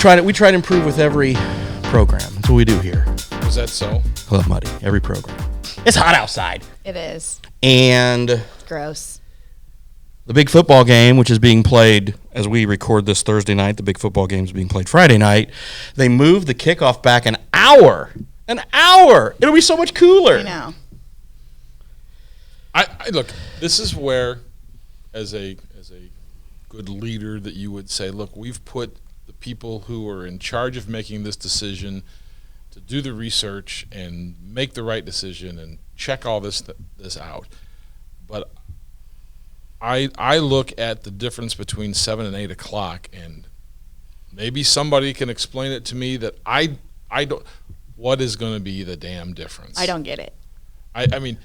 try to improve with every program. That's what we do here. Is that so? Club Muddy, every program. It's hot outside. It is. And Gross. the big football game, which is being played as we record this Thursday night, the big football game is being played Friday night. They moved the kickoff back an hour. An hour. It'll be so much cooler. I know. I look, this is where, as a good leader, that you would say, look, we've put the people who are in charge of making this decision to do the research and make the right decision and check all this out. But I look at the difference between 7 and 8 o'clock, and maybe somebody can explain it to me that I don't. What is going to be the damn difference? I don't get it. I mean,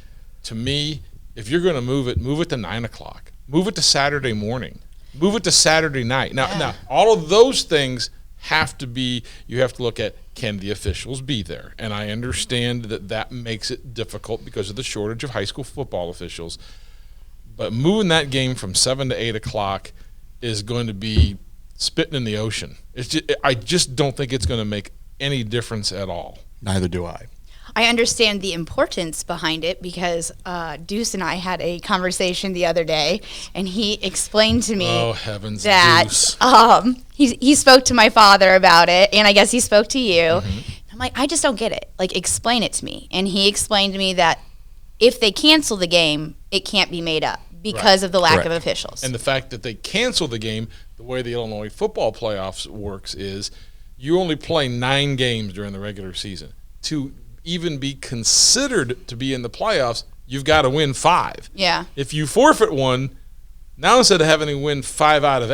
to me, if you're going to move it to 9 o'clock. Move it to Saturday morning. Move it to Saturday night. Now, all of those things have to be, you have to look at, can the officials be there? And I understand that makes it difficult because of the shortage of high school football officials. But moving that game from 7 to 8 o'clock is going to be spitting in the ocean. I just don't think it's going to make any difference at all. Neither do I. I understand the importance behind it because Deuce and I had a conversation the other day, and he explained to me that he spoke to my father about it, and I guess he spoke to you. Mm-hmm. I'm like, I just don't get it. Like, explain it to me. And he explained to me that if they cancel the game, it can't be made up because of the lack of officials. And the fact that they cancel the game, the way the Illinois football playoffs works is you only play 9 games during the regular season. To even be considered to be in the playoffs, you've got to win 5. Yeah. If you forfeit one, now instead of having to win 5 out of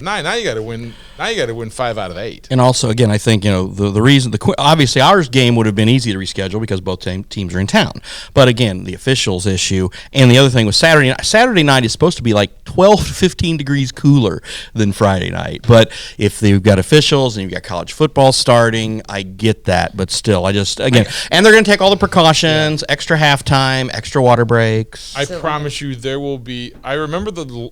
9, now you got to win 5 out of 8. And also, again, I think the reason obviously ours game would have been easy to reschedule because both teams are in town. But again, the officials issue, and the other thing was Saturday night is supposed to be like 12 to 15 degrees cooler than Friday night. But if you've got officials and you've got college football starting, I get that. But still, and they're going to take all the precautions, extra halftime, extra water breaks. I promise you, there will be. I remember.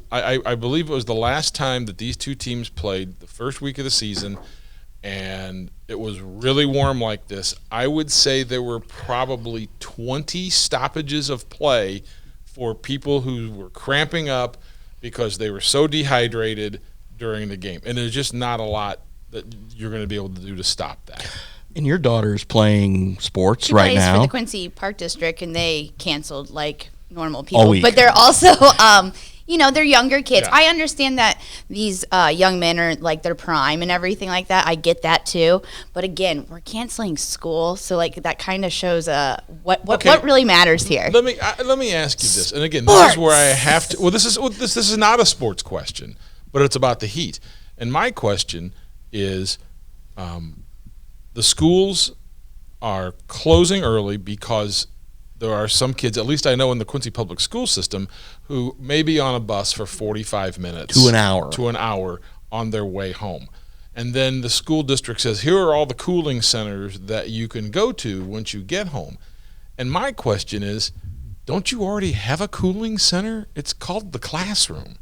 I believe it was the last time that these two teams played, the first week of the season, and it was really warm like this. I would say there were probably 20 stoppages of play for people who were cramping up because they were so dehydrated during the game. And there's just not a lot that you're going to be able to do to stop that. And your daughter's playing sports she right plays now. For the Quincy Park District, and they canceled like normal All people. week. But they're also they're younger kids. Yeah. I understand that these young men are like their prime and everything like that. I get that too. But again, we're canceling school, so like that kind of shows what really matters here. Let me ask you this, and again, this is where I have to. Well, this is not a sports question, but it's about the heat. And my question is, the schools are closing early because there are some kids, at least I know in the Quincy public school system, who may be on a bus for 45 minutes. To an hour on their way home. And then the school district says, here are all the cooling centers that you can go to once you get home. And my question is, don't you already have a cooling center? It's called the classroom.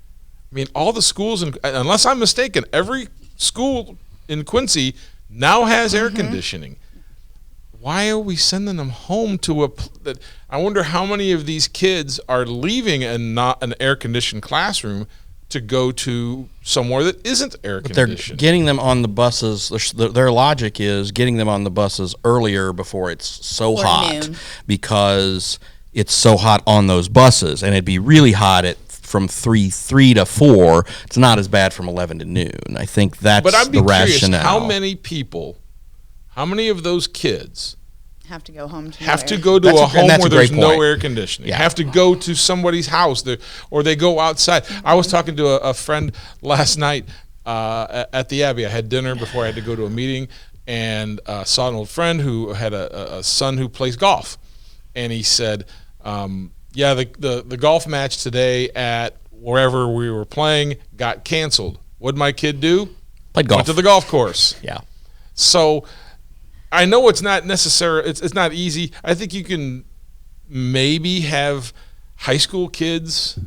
I mean, all the schools, unless I'm mistaken, every school in Quincy now has air conditioning. Why are we sending them home to I wonder how many of these kids are leaving not an air-conditioned classroom to go to somewhere that isn't air-conditioned. They're getting them on the buses. Their logic is getting them on the buses earlier before it's so hot because it's so hot on those buses. And it'd be really hot from 3 to 4. It's not as bad from 11 to noon. I think that's the rationale. But I'd be curious, how many of those kids have to go home to a home where there's no air conditioning? Yeah. Have to go to somebody's house or they go outside. I was talking to a friend last night at the Abbey. I had dinner before I had to go to a meeting and saw an old friend who had a son who plays golf. And he said, the golf match today at wherever we were playing got canceled. What'd my kid do? Played golf. Went to the golf course. Yeah. So I know it's not necessary. It's not easy. I think you can maybe have high school kids,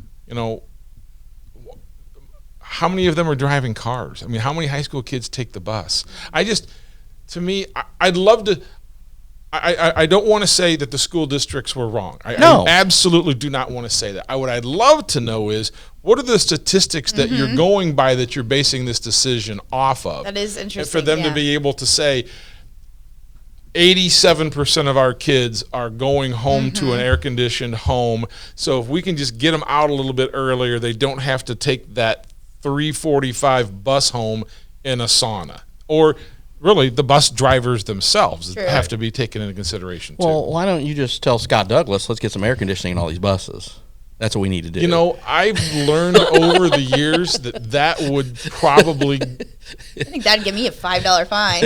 how many of them are driving cars? I mean, how many high school kids take the bus? I'd love to. I don't want to say that the school districts were wrong. I absolutely do not want to say that. What I'd love to know is, what are the statistics that you're going by that you're basing this decision off of? That is interesting. And for them to be able to say 87% of our kids are going home to an air-conditioned home. So if we can just get them out a little bit earlier, they don't have to take that 3:45 bus home in a sauna. Or really, the bus drivers themselves have to be taken into consideration, too. Well, why don't you just tell Scott Douglas, let's get some air conditioning in all these buses? That's what we need to do. You know, I've learned over the years that would probably... I think that'd give me a $5 fine.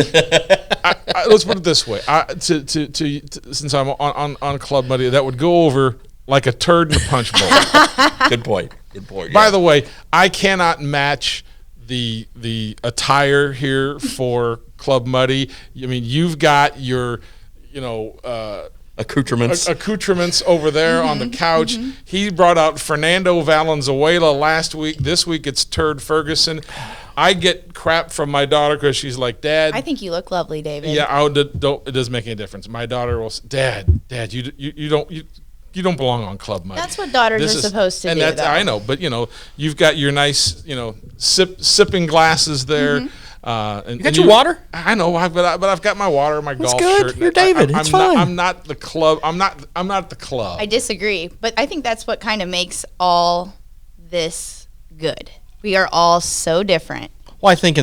Let's put it this way. Since I'm on Club Muddy, that would go over like a turd in a punch bowl. Good point. By the way, I cannot match the attire here for Club Muddy. I mean, you've got your, accoutrements over there on the couch. He brought out Fernando Valenzuela last week. This week it's Turd Ferguson. I get crap from my daughter because she's like, Dad. I think you look lovely, David. Yeah, it doesn't make any difference. My daughter will say, Dad, you don't belong on Club Muddy. That's what daughters are supposed to do. And I know, but you've got your nice, sipping glasses there. You got your water? I know, but I've got my water, my golf good. shirt. You're David. It's fine. I'm not the club. I'm not the club. I disagree, but I think that's what kind of makes all this good. We are all so different. Well, I think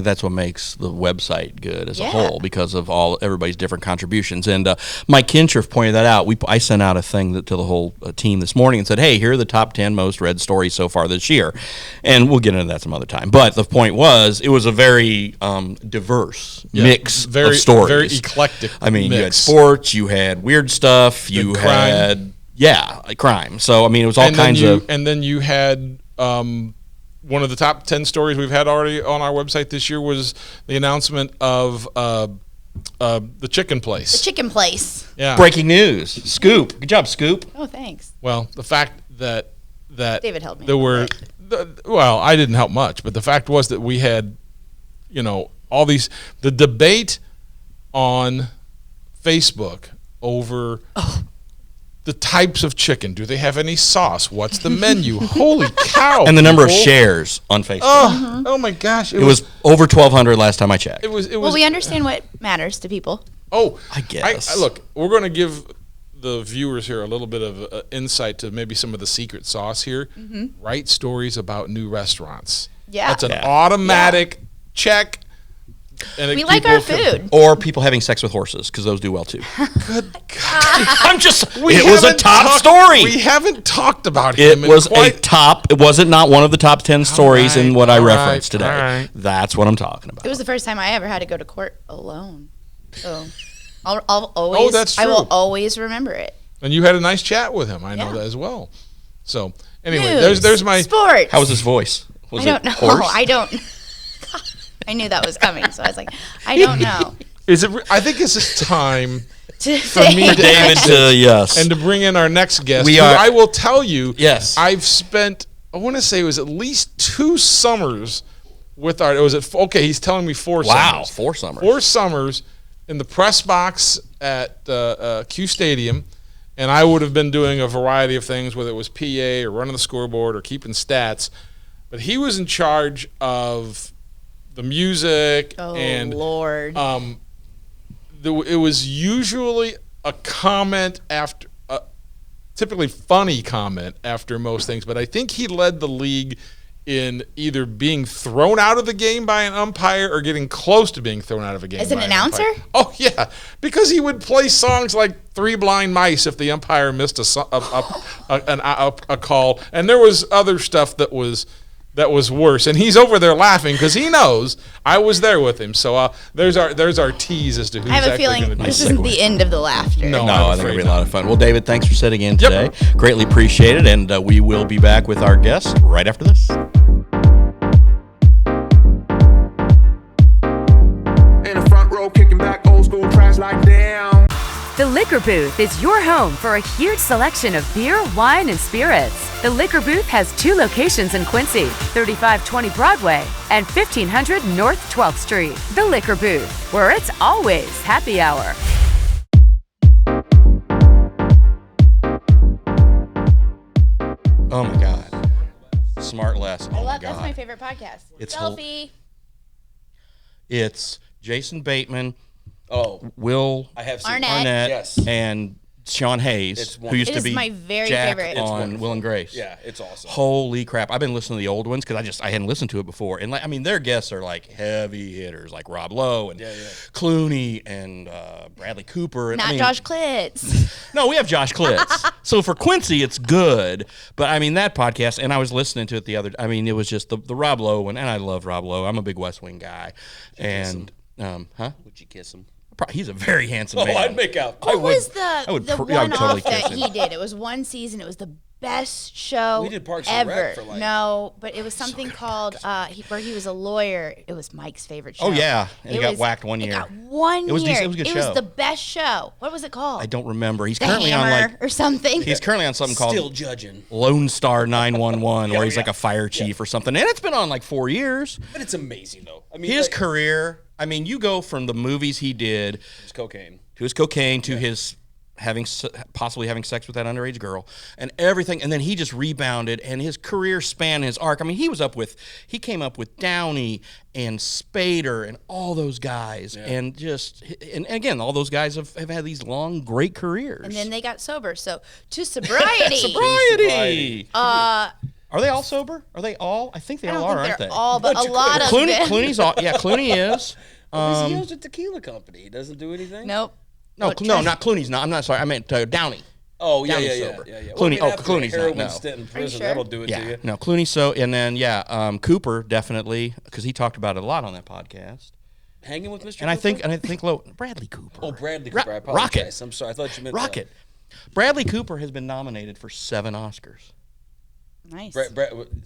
that's what makes the website good as a whole, because of everybody's different contributions. And Mike Kinshirf pointed that out. I sent out a thing to the whole team this morning and said, hey, here are the top 10 most read stories so far this year. And we'll get into that some other time. But the point was, it was a very diverse mix of stories. Very eclectic mix. You had sports, you had weird stuff, you had crime. So, it was all kinds of... And then you had... one of the top 10 stories we've had already on our website this year was the announcement of the chicken place. The chicken place. Yeah. Breaking news. Scoop. Good job, Scoop. Oh, thanks. Well, the fact that David helped me. There were I didn't help much, but the fact was that we had all these, the debate on Facebook over the types of chicken. Do they have any sauce? What's the menu? Holy cow. And the number of shares on Facebook. Oh my gosh. It was over 1,200 last time I checked. It was. Well, we understand what matters to people. Oh, I guess. Look, we're going to give the viewers here a little bit of insight to maybe some of the secret sauce here. Write stories about new restaurants. Yeah. That's an automatic check. And we like our food. Or people having sex with horses, because those do well too. Good God. It was a top story. We haven't talked about him. It wasn't not one of the top 10 stories in what I referenced today. Right. That's what I'm talking about. It was the first time I ever had to go to court alone. So I'll always, that's true. I will always remember it. And you had a nice chat with him. I know that as well. So anyway, News, there's my sports. How was his voice? I don't know. Hoarse? I don't. I knew that was coming, so I was like, I don't know. I think it's just time for me to David and to bring in our next guest. I will tell you, I've spent, I want to say it was at least 2 summers with our, he's telling me 4 summers. Wow, 4 summers. 4 summers in the press box at Q Stadium, and I would have been doing a variety of things, whether it was PA or running the scoreboard or keeping stats, but he was in charge of the music. Lord. It was usually a comment after, typically funny comment after most things, but I think he led the league in either being thrown out of the game by an umpire or getting close to being thrown out of a game. As an announcer? Oh yeah, because he would play songs like Three Blind Mice if the umpire missed a call, and there was other stuff that was worse, and he's over there laughing because he knows I was there with him. So there's our tease as to who's I have a actually feeling gonna this isn't the end of the laughter. No, I think it'll be a lot of fun. Well, David, thanks for sitting in today. Greatly appreciated, and we will be back with our guests right after this. In the front row, kicking back old school tracks like damn. The Liquor Booth is your home for a huge selection of beer, wine, and spirits. The Liquor Booth has 2 locations in Quincy, 3520 Broadway and 1500 North 12th Street. The Liquor Booth, where it's always happy hour. Oh my God. Smart Less. Oh my God. That's my favorite podcast. It's Selfie. It's Jason Bateman, I have seen Arnett. Yes. and Sean Hayes, who used It to is be my very Jack favorite. on Will and Grace. Yeah, it's awesome. Holy crap! I've been listening to the old ones because I hadn't listened to it before, and their guests are like heavy hitters, like Rob Lowe and Clooney and Bradley Cooper. And, Not Josh Klitz. No, we have Josh Klitz. So for Quincy, it's good. But that podcast, and I was listening to it the other. It was just the Rob Lowe one, and I love Rob Lowe. I'm a big West Wing guy, and Would you kiss him? He's a very handsome man. I'd make out. What was the I would one totally off that kiss him. he did? It was one season. It was the best show We did Parks and ever. Rec for No, but it was something called where he was a lawyer. It was Mike's favorite show. Oh yeah, and he got whacked one year. It got 1 year. It was decent. It was a good show. It was the best show. What was it called? I don't remember. He's The currently Hammer on or something. He's currently on something Still called judging. Lone Star 911, where he's like a fire chief or something, and it's been on like 4 years. But it's amazing, though. His career. You go from the movies he did, It's cocaine. to his cocaine, to his possibly having sex with that underage girl, and everything, and then he just rebounded, and his career span, his arc. He came up with Downey and Spader and all those guys, and again, all those guys have had these long, great careers. And then they got sober. So to sobriety. Sobriety. Are they all sober? Are they all? I think they all are, aren't they're they? all, but a lot of Clooney, them. Clooney's all. Yeah, Clooney is. He owns a tequila company. He doesn't do anything? Nope. No, not Clooney's not. I'm not sorry. I meant Downey. Oh, yeah, Downey's yeah, sober. yeah. Clooney. After Clooney's a not. heroin No. stint in prison, sure? that'll do it to you. No, Clooney. So, and then Cooper definitely, because he talked about it a lot on that podcast. Hanging with Mr. And I Cooper? think Bradley Cooper. Oh, Bradley Cooper. I apologize. Rocket. I'm sorry. I thought you meant Rocket. Bradley Cooper has been nominated for 7 Oscars. Nice.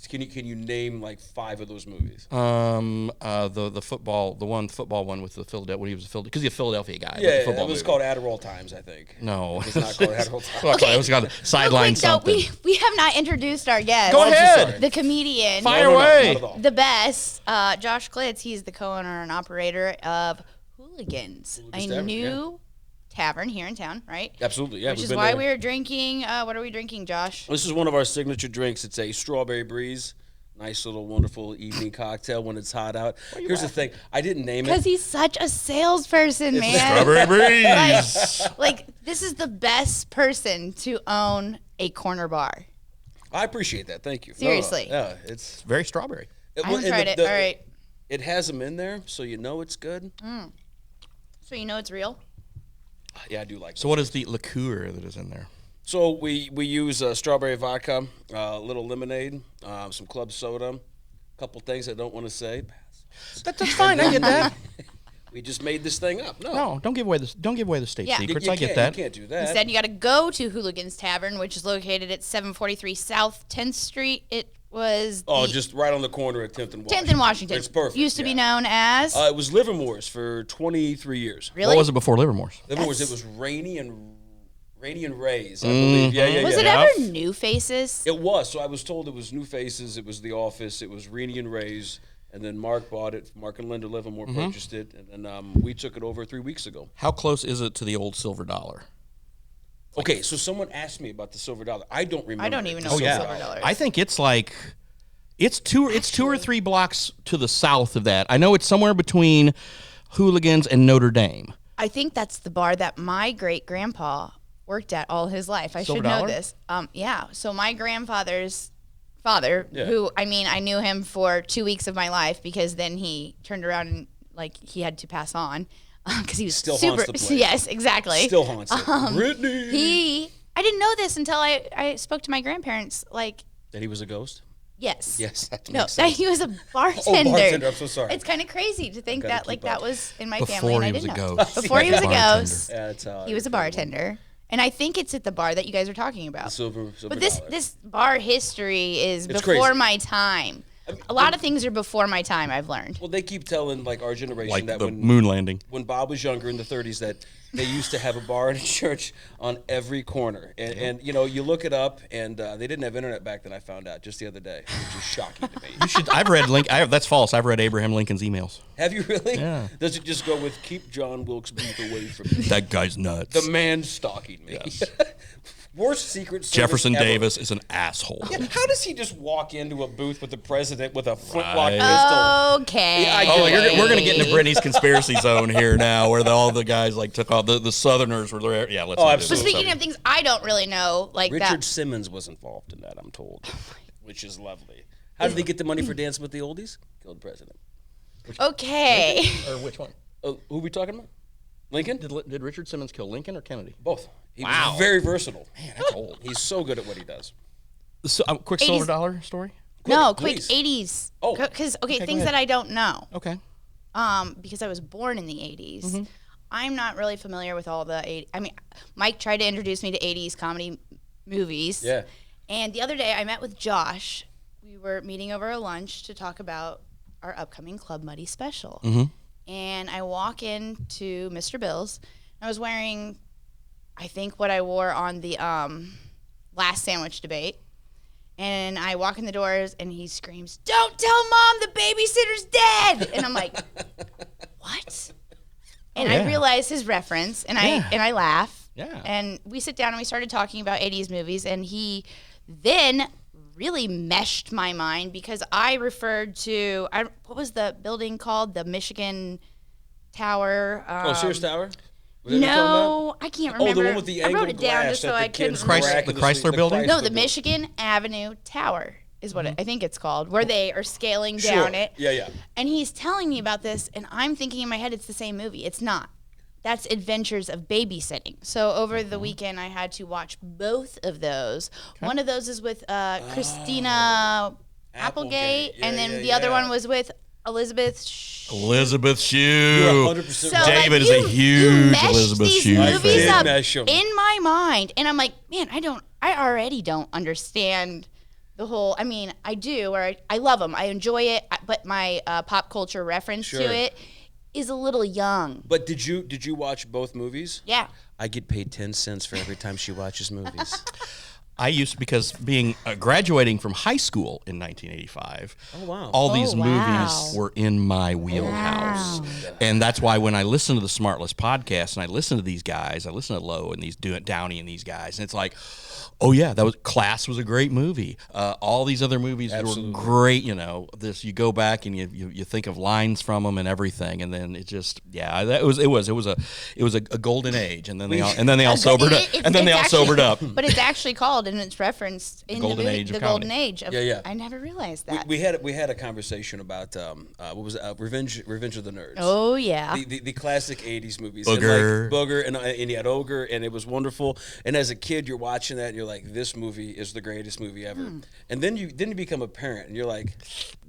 Can you name like 5 of those movies? The football one with the Philadelphia, when he was because he's a Philadelphia guy. Yeah, football it was movie. called Adderall Times, I think. No, It was not called Adderall Times. It was called Sideline something. We have not introduced our guest. Go I'm so ahead. sorry. The comedian. Fire No, away. not at all. The best. Josh Klitz. He's the co-owner and operator of Hooligans, a Tavern, new tavern here in town, right? Absolutely, yeah. Which we've is been why there. we're drinking. What are we drinking, Josh? This is one of our signature drinks. It's a strawberry breeze. Nice little wonderful evening cocktail when it's hot out. Here's the thing. I didn't name Because it. he's such a salesperson, man. Strawberry breeze. Like, this is the best person to own a corner bar. I appreciate that. Thank you. Seriously. Yeah, it's Very strawberry. I haven't tried it. All right. It has them in there, so you know it's good. So you know it's real? Yeah, I do like. So what is the liqueur that is in there? So we use strawberry vodka, a little lemonade, some club soda, a couple things I don't want to say. That's fine. I get that. We just made this thing up. No, don't give away the state Yeah. secrets. You I get can't- that. You can't do that. Instead, you got to go to Hooligans Tavern, which is located at 743 South 10th Street. It was Just right on the corner at 10th and Washington. 10th and Washington. It's perfect. Used to be yeah. known as. It was Livermore's for 23 years. Really? What was it before Livermore's? Livermore's, it was Rainy and Ray's, I believe. Yeah. Was it ever New Faces? It was. So I was told it was New Faces. It was The Office. It was Rainy and Ray's. And then Mark bought it. Mark and Linda Livermore purchased it. And then we took it over 3 weeks ago. How close is it to the old silver dollar? Okay, so someone asked me about the silver dollar. I don't remember. I don't even know the what silver silver dollar is. I think it's like it's two or three blocks to the south of that. I know it's somewhere between Hooligans and Notre Dame. I think that's the bar that my great grandpa worked at all his life. I Silver should know Dollar? this. Yeah. So my grandfather's father, who I knew him for 2 weeks of my life because then he turned around and he had to pass on because he was Still super. haunts the place. Yes, exactly. Still haunts it. Brittany. I didn't know this until I spoke to my grandparents. That he was a ghost? Yes. Yes, that No, makes that sense. he was a bartender. bartender, I'm so sorry. It's kind of crazy to think gotta that keep that up. was in my Before family. And he I was didn't a know. ghost. Before he was a Bartender. ghost, Yeah, that's how he was a bartender. And I think it's at the bar that you guys are talking about. Silver But dollar. this bar history is It's before crazy. my time. A lot of things are before my time, I've learned. Well, they keep telling our generation Like that the when moon landing. when Bob was younger in the 30s that They used to have a bar and a church on every corner. And you know, you look it up, and they didn't have internet back then, I found out just the other day, which is shocking to me. I've read that's false. I've read Abraham Lincoln's emails. Have you really? Yeah. Does it just go with, keep John Wilkes Booth away from me? That guy's nuts. The man stalking me. Yes. Worst Secret Service Jefferson ever. Davis is an asshole. Yeah, how does he just walk into a booth with the president with a flintlock pistol? Okay. Yeah, We're going to get into Brittany's conspiracy zone here now, where all the guys like took all the Southerners were there. Yeah, let's. Oh, not do But absolutely. speaking of things I don't really know, like Richard that. Simmons was involved in that, I'm told, which is lovely. How did he get the money for Dancing with the Oldies? Killed the president. Okay. Or which one? Who are we talking about? Lincoln? Did Richard Simmons kill Lincoln or Kennedy? Both. He was very versatile. Man, that's old. He's so good at what he does. So, quick 80s. silver dollar story. No, please. quick 80s. Oh. Because, go things ahead. that I don't know. Okay. Because I was born in the 80s. Mm-hmm. I'm not really familiar with all the 80s. I mean, Mike tried to introduce me to 80s comedy movies. Yeah. And the other day I met with Josh. We were meeting over a lunch to talk about our upcoming Club Muddy special. Mm-hmm. And I walk into Mr. Bill's. And I was wearing, I think, what I wore on the last sandwich debate. And I walk in the doors, and he screams, "Don't tell Mom the babysitter's dead!" And I'm like, what? And yeah. I realize his reference, and I laugh. Yeah. And we sit down, and we started talking about 80s movies, and he then really meshed my mind because I referred to, what was the building called? The Michigan Tower. Sears Tower? Was that what you're talking No, I can't remember. Oh, the one with the I wrote angled it down glass just so that I the couldn't kids remember. miraculously- The Chrysler building? No, the Michigan Avenue Tower is what I think it's called, where they are scaling down it. Yeah, yeah. And he's telling me about this, and I'm thinking in my head it's the same movie. It's not. That's Adventures of Babysitting. So over the weekend, I had to watch both of those. One of those is with Christina Applegate, Yeah, and then yeah, the other yeah. one was with Elizabeth Elizabeth Shue. You're 100% so, right. David is like, a huge meshed Elizabeth these Shue movies fan. up Mesh 'em. in my mind, and I'm like, man, I already don't understand the whole. I mean, I do, or I love them, I enjoy it, but my pop culture reference Sure. to it is a little young. But did you watch both movies? Yeah. I get paid 10 cents for every time she watches movies. I used to, because being graduating from high school in 1985. Oh, wow. All these wow. movies were in my wheelhouse, and that's why when I listen to the Smartless podcast and I listen to these guys, I listen to Lowe and these Downey and these guys, and it's like, oh yeah, Class was a great movie. All these other movies Absolutely. were great. You know, you go back and you think of lines from them and everything, and then it just it was a golden age, and then they all sobered up, and then they all sobered up. But it's actually called, and it's referenced in the Golden movie, Age of the comedy. Golden Age. Of, Yeah. I never realized that. We had a conversation about what was it? Revenge of the Nerds. Oh yeah. The classic 80s movies. Booger. And like Booger, and you had Ogre, and it was wonderful. And as a kid, you're watching that, and you're like, this movie is the greatest movie ever. And then you become a parent, and you're like,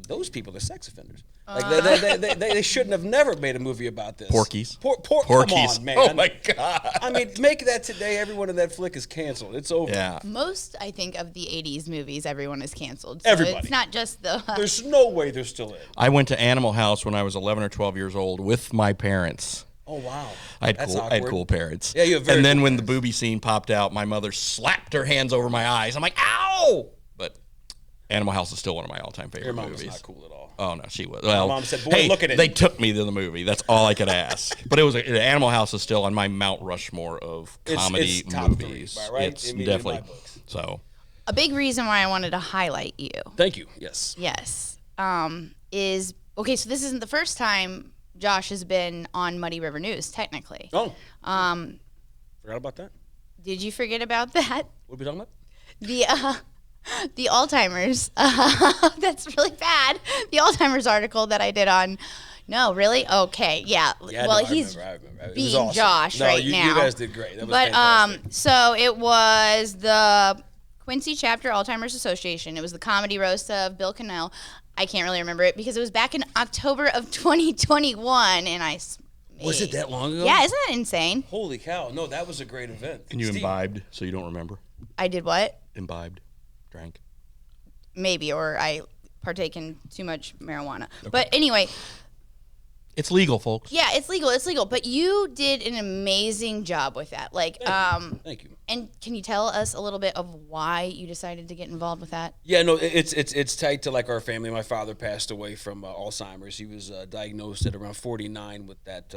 those people are sex offenders. Like they shouldn't have never made a movie about this. Porkies. Come Porkies. on, man. Oh my God. I mean, make that today. Everyone in that flick is canceled. It's over. Yeah. Most, I think, of the 80s movies, everyone is canceled. So Everybody. It's not just the. There's no way they're still in. I went to Animal House when I was 11 or 12 years old with my parents. Oh wow. I had That's I had awkward. cool parents. Yeah, you have very And then cool when the booby scene popped out, my mother slapped her hands over my eyes. I'm like, ow! But Animal House is still one of my all-time favorite Your mom movies. was not cool at all. Oh no, she was. Well, mom said, "Boy, hey, look at it." They took me to the movie. That's all I could ask. But Animal House is still on my Mount Rushmore of comedy it's top movies. 3, right? It's I mean, in definitely my books. so. A big reason why I wanted to highlight you. Thank you. Yes. Yes. Is okay. So this isn't the first time Josh has been on Muddy River News. Technically. Oh. Forgot about that. Did you forget about that? What are we talking about? The Alzheimer's. That's really bad. The Alzheimer's article that I did on. No, really? Okay, yeah. Yeah, well, no, he's I remember. It was being awesome. Josh No, right you now. guys did great. That was But fantastic. so it was the Quincy Chapter Alzheimer's Association. It was the comedy roast of Bill Cannell. I can't really remember it because it was back in October of 2021, and Was it that long ago? Yeah, isn't that insane? Holy cow! No, that was a great event. And you Steve, imbibed, so you don't remember. I did what? Imbibed, drank. Maybe, or I partake in too much marijuana. But anyway, It's legal, folks. Yeah, it's legal. It's legal. But you did an amazing job with that. Like, Thank you. And can you tell us a little bit of why you decided to get involved with that? Yeah, no, it's tight to like our family. My father passed away from Alzheimer's. He was diagnosed at around 49 with that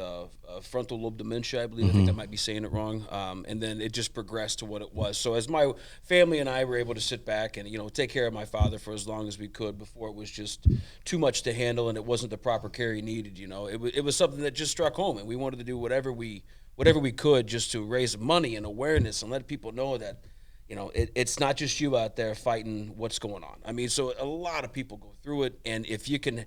frontal lobe dementia, I believe. I think I might be saying it wrong. And then it just progressed to what it was. So as my family and I were able to sit back and take care of my father for as long as we could before it was just too much to handle and it wasn't the proper care he needed. It was something that just struck home, and we wanted to do whatever we could just to raise money and awareness and let people know that, it's not just you out there fighting what's going on. I mean, so a lot of people go through it, and if you can,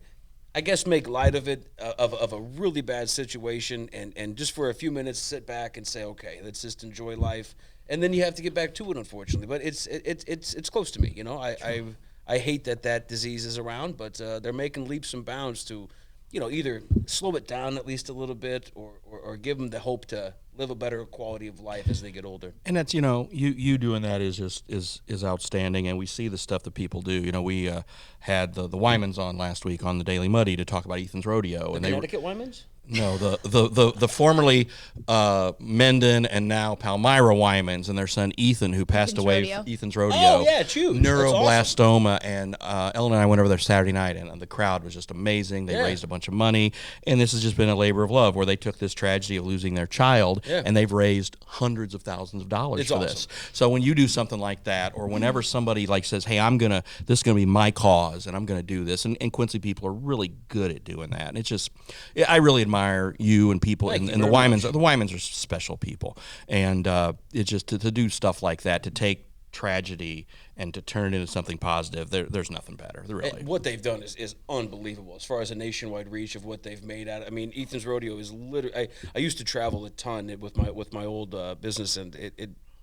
I guess, make light of it, of a really bad situation, and just for a few minutes sit back and say, okay, let's just enjoy life, and then you have to get back to it, unfortunately. But it's close to me. I hate that disease is around, but they're making leaps and bounds to, either slow it down at least a little bit or give them the hope to live a better quality of life as they get older. And that's, you doing that is outstanding, and we see the stuff that people do. We had the Wymans on last week on the Daily Muddy to talk about Ethan's Rodeo. The Connecticut Wymans? No, the formerly Menden and now Palmyra Wymans and their son Ethan, who passed away. Ethan's Rodeo. Oh yeah, it's huge. Neuroblastoma, and Ellen and I went over there Saturday night, and the crowd was just amazing. They raised a bunch of money, and this has just been a labor of love where they took this tragedy of losing their child, and they've raised hundreds of thousands of dollars for this. So when you do something like that, or whenever somebody says, "Hey, this is gonna be my cause, and I'm gonna do this," and Quincy people are really good at doing that, and it's just, I really admire you and people and the Wymans. The Wymans are special people, and it's just to do stuff like that, to take tragedy and to turn it into something positive. There's nothing better. Really, and what they've done is unbelievable as far as a nationwide reach of what they've made out. I mean, Ethan's Rodeo is literally. I used to travel a ton with my old business, and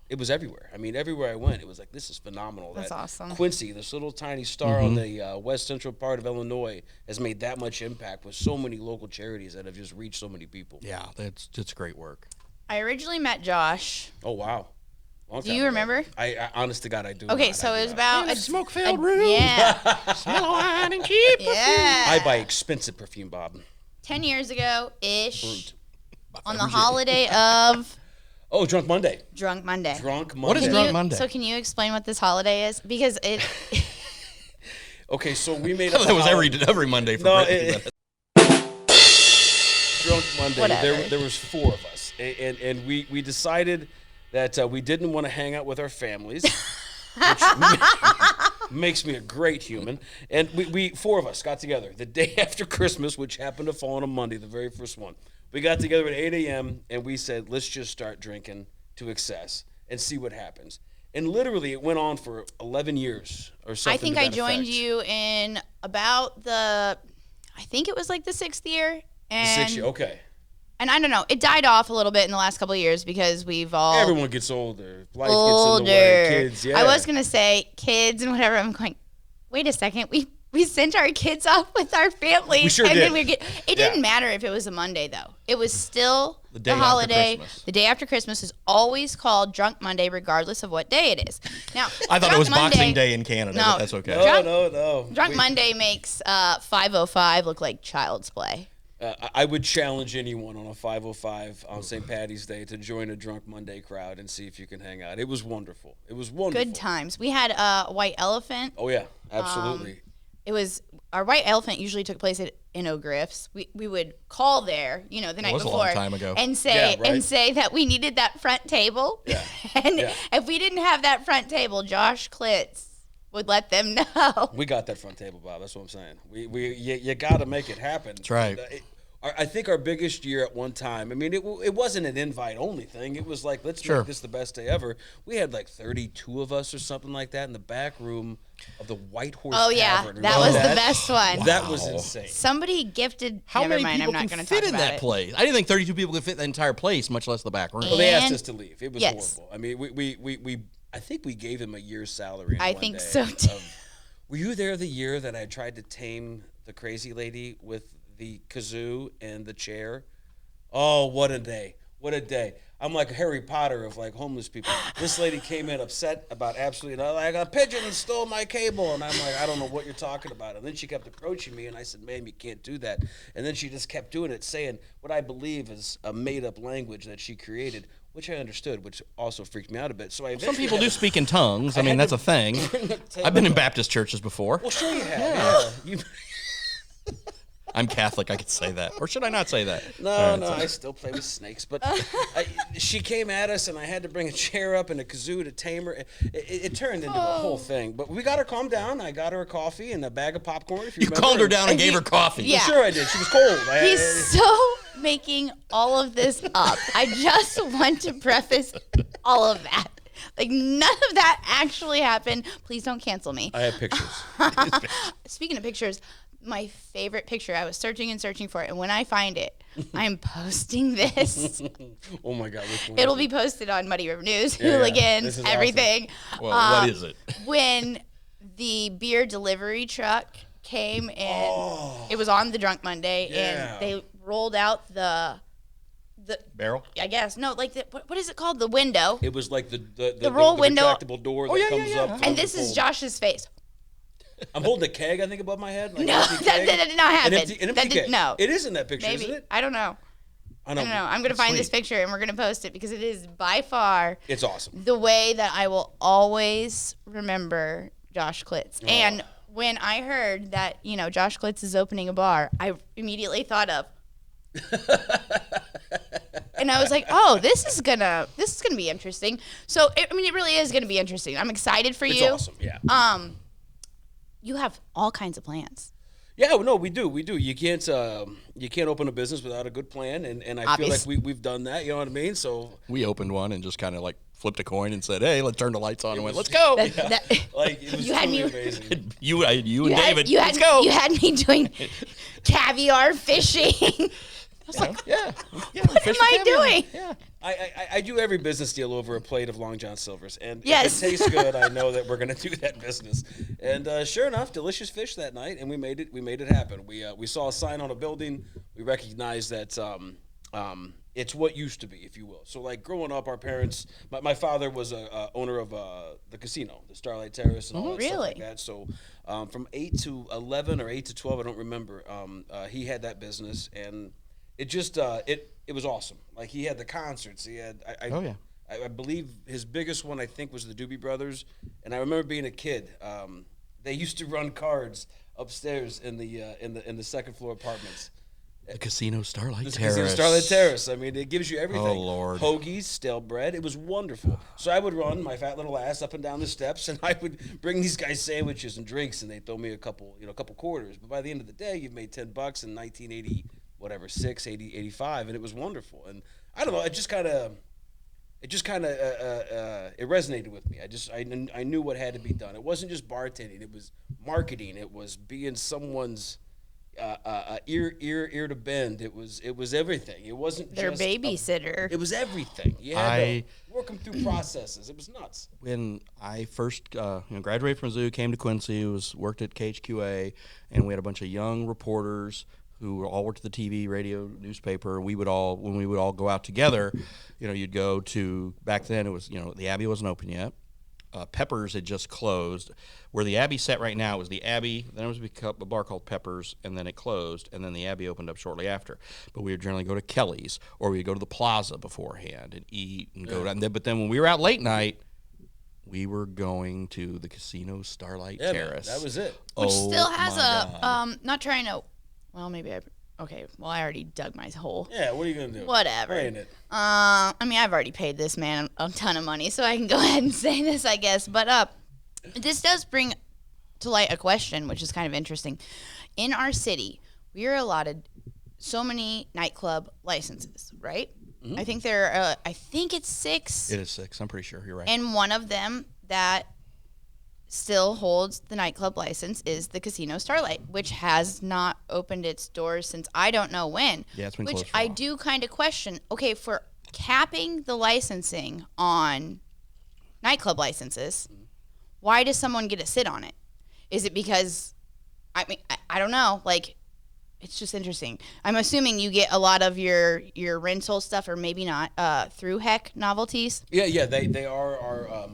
it was everywhere. I mean, everywhere I went, it was like, this is phenomenal. That's awesome. Quincy, this little tiny star on the west central part of Illinois, has made that much impact with so many local charities that have just reached so many people. Yeah, it's great work. I originally met Josh. Oh, wow. Do you remember? I honest to God, I do. Okay, so it was about a smoke-filled room. Yeah. Smell of wine and cheap perfume. Yeah. I buy expensive perfume, Bob. 10 years ago-ish, on the holiday of... Oh, Drunk Monday. Drunk Monday. What is Drunk Monday? So can you explain what this holiday is? Because it... Okay, so we made up that was every Monday for Brittany. Drunk Monday. Whatever. There was 4 of us, and we decided that we didn't want to hang out with our families, which makes me a great human. And we 4 of us got together the day after Christmas, which happened to fall on a Monday, the very first one. We got together at 8 a.m. and we said, let's just start drinking to excess and see what happens. And literally, it went on for 11 years or something. I think I joined you in about I think it was like the 6th year. And the 6th year, okay. And I don't know, it died off a little bit in the last couple of years because we've all... Everyone gets older. Life gets in the way. Kids, yeah. I was going to say kids and whatever. I'm going, wait a second. We sent our kids off with our families. We sure did. Then it didn't matter if it was a Monday, though. It was still the holiday. The day after Christmas is always called Drunk Monday, regardless of what day it is. Now, I thought it was Boxing Day in Canada, but that's okay. No. Drunk Monday makes 5:05 look like child's play. I would challenge anyone on a 5:05 on St. Patty's Day to join a Drunk Monday crowd and see if you can hang out. It was wonderful. Good times. We had a white elephant. Oh, yeah, absolutely. Our white elephant usually took place in O'Griff's. We would call there, the night before. It was a long time ago. And say that we needed that front table. Yeah. If we didn't have that front table, Josh Klitz would let them know. We got that front table, Bob. That's what I'm saying. You got to make it happen. That's right. I think our biggest year at one time, I mean, it wasn't an invite-only thing. It was like, let's make this the best day ever. We had like 32 of us or something like that in the back room of the White Horse Tavern. Yeah, that was the best one. Wow. That was insane. Somebody gifted. How never many mind, people I'm not can going to fit talk in about that it. place? I didn't think 32 people could fit the entire place, much less the back room. Well, they asked us to leave. It was Yes. horrible. I mean, I think we gave him a year's salary. I think so too. Were you there the year that I tried to tame the crazy lady with the kazoo and the chair? Oh, what a day. What a day. I'm like Harry Potter of like homeless people. This lady came in upset about absolutely nothing. Like, a pigeon stole my cable. And I'm like, I don't know what you're talking about. And then she kept approaching me, and I said, ma'am, you can't do that. And then she just kept doing it, saying what I believe is a made-up language that she created, which I understood, which also freaked me out a bit. So some people do speak in tongues. I mean, that's a thing. I've been in Baptist churches before. Well, sure you have. Yeah. I'm Catholic. I could say that, or should I not say that? No, I still play with snakes. But she came at us, and I had to bring a chair up and a kazoo to tame her. It turned into a whole thing. But we got her calmed down. I got her a coffee and a bag of popcorn. If you remember. Calmed her down and gave her coffee. Yeah. Well, sure I did. She was cold. He's so making all of this up. I just want to preface all of that. Like, none of that actually happened. Please don't cancel me. I have pictures. Speaking of pictures, my favorite picture, I was searching and searching for it, and when I find it, I'm posting this. Oh my God. Which one It'll be posted on Muddy River News, Yeah, Hooligans, yeah. everything. Well, what is it? When the beer delivery truck came and it was on the Drunk Monday, Yeah. and they rolled out the Barrel? I guess no, like what is it called? The window. It was like the roll window. retractable door that comes up. And this is Josh's face. I'm holding a keg, I think, above my head. Like No, that did not happen. An empty That did- keg. no. It is in that picture, Maybe. isn't it? I don't know. I don't know. I'm going to find this sweet. picture and we're going to post it because it is by far It's awesome. the way that I will always remember Josh Klitz. And when I heard that, Josh Klitz is opening a bar, I immediately thought of and I was like, "Oh, this is gonna be interesting." So, it really is gonna be interesting. I'm excited for It's you. awesome, yeah. You have all kinds of plans. Yeah, no, we do. You can't open a business without a good plan, and I Obvious. feel like we've done that. You know what I mean? So We opened one and just kind of like flipped a coin and said, "Hey, let's turn the lights on," and went, "Let's go." like it was You had truly me- amazing. You and David, You let's go. You had me doing caviar fishing. I was like, Yeah. what am I doing? Yeah. I do every business deal over a plate of Long John Silver's, and Yes. if it tastes good, I know that we're going to do that business. And sure enough, delicious fish that night, and we made it happen. We saw a sign on a building. We recognized that it's what used to be, if you will. So like growing up, our parents, my father was a owner of the casino, the Starlight Terrace, and all that stuff like Really? that. So from 8 to 11 or 8 to 12, I don't remember. He had that business, and it just it was awesome. Like he had the concerts. He had I believe his biggest one I think was the Doobie Brothers, and I remember being a kid. They used to run cards upstairs in the second floor apartments. The Casino Starlight The Terrace. Starlight Terrace. I mean, it gives you everything. Oh, Lord. Hoagies, stale bread. It was wonderful. So I would run my fat little ass up and down the steps, and I would bring these guys sandwiches and drinks, and they'd throw me a couple quarters. But by the end of the day, you've made $10 in 1980, whatever, 80, 85, and it was wonderful. And I don't know, it resonated with me. I knew what had to be done. It wasn't just bartending. It was marketing. It was being someone's ear to bend. It was everything. It wasn't Their just babysitter. it was everything. You had to work them through processes. It was nuts. When I first graduated from Mizzou, came to Quincy, worked at KHQA, and we had a bunch of young reporters who all worked at the TV, radio, newspaper. When we would all go out together, you'd go to, back then it was, the Abbey wasn't open yet. Peppers had just closed. Where the Abbey sat right now was the Abbey, then it was a bar called Peppers, and then it closed, and then the Abbey opened up shortly after. But we would generally go to Kelly's, or we would go to the Plaza beforehand and eat and go down there. But then when we were out late night, we were going to the Casino Starlight Terrace. Man, that was it. Which still has my God. not trying to, well, maybe I already dug my hole. Yeah, what are you gonna do? Whatever. Playing it. I've already paid this man a ton of money, so I can go ahead and say this, I guess. But this does bring to light a question, which is kind of interesting. In our city, we are allotted so many nightclub licenses, right? Mm-hmm. I think I think it's 6. It is 6. I'm pretty sure you're right. And one of them that still holds the nightclub license is the Casino Starlight, which has not opened its doors since I don't know when. Yeah, it's been which closed for a I while. do kind of question. Okay, for capping the licensing on nightclub licenses, why does someone get a sit on it? Is it because, I don't know, like, it's just interesting. I'm assuming you get a lot of your rental stuff, or maybe not, through Heck Novelties. Yeah. They are